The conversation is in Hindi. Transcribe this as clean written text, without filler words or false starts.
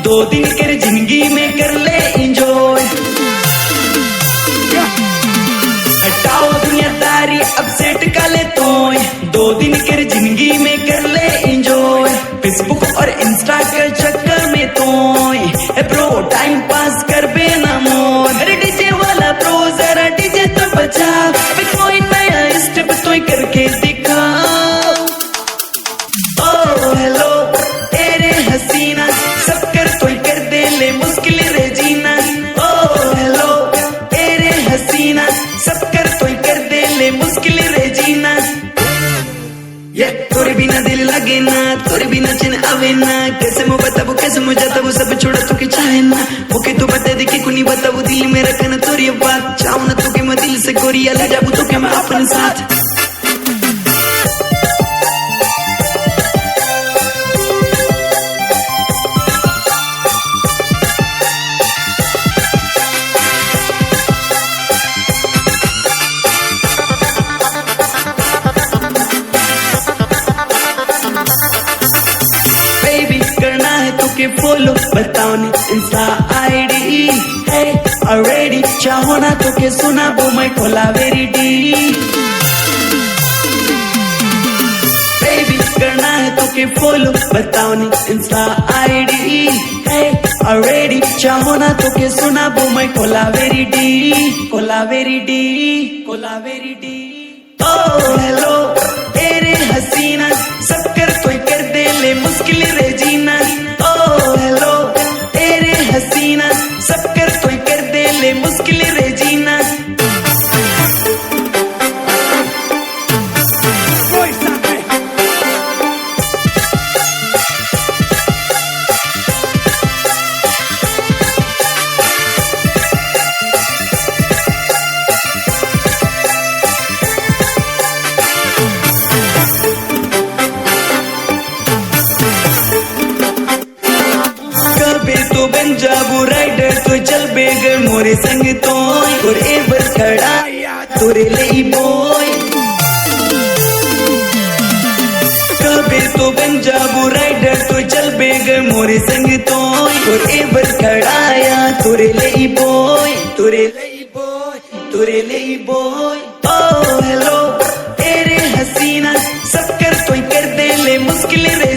2 दिन कर जिंदगी में कर ले इंजॉय। हटाओ दुनियादारी अब सेट का ले तोय, 2 दिन कर जिंदगी में कर ले इंजॉय। फेसबुक और इंस्टा के चक्कर में तोय ब्रो टाइम पास कर बेना मोर। अरे डीजे वाला ब्रो जरा डीजे तो बजा, कोई नया स्टेप तोय करके दिखा। ओ हेलो तेरे हसीना सब कर तोय कर दे ले मुश्किल रे जीना। ओ हेलो तेरे हसीना सब कर तोय कर दे ले मुश्किल रे जीना। ये तोरे बिना दिल लगे ना, तोरे बिना चैन आवे ना। कैसे मुँह बताबू कैसे मुझे जाताबू, सब छोड़ा तू के चाहे ना। ओके तू बता दे कि कुनी बताबू दिल में रखा ना तोरी बात। चाहूँ ना तू के मैं दिल से गोरिया ले जाबू तो क्या मैं अपने साथ। करना है तो के फॉलो बताओ नी इंस्टा आईडी है ऑलरेडी। चाहो ना तो के सुना वो मैं कोलावेरी डी। बेबी करना है तो के फॉलो बताओ नी इंस्टा आईडी है ऑलरेडी। चाहो ना तो के सुना वो मैं कोलावेरी डी, कोलावेरी डी, कोलावेरी डी। ओ हेलो तेरे हसीना सब कर तोय कर दे ले मुश्किल रे जीना। ओ हेलो तेरे हसीना सब कर तोय कर दे ले मुश्किल रे जीना। तो बन जाबू राइडर तो चल बेगर मोरे संग तो और एवर खड़ा तोरे ले बॉय। कबे तो बन जाबू राइडर तो चल बेगर मोरे संग तो और एवर खड़ाया तोरे ले बॉय, तोरे ले बॉय, तोरे ले बॉय। ओ हेलो तेरे हसीना सब कर तोय कर दे ले मुश्किल रे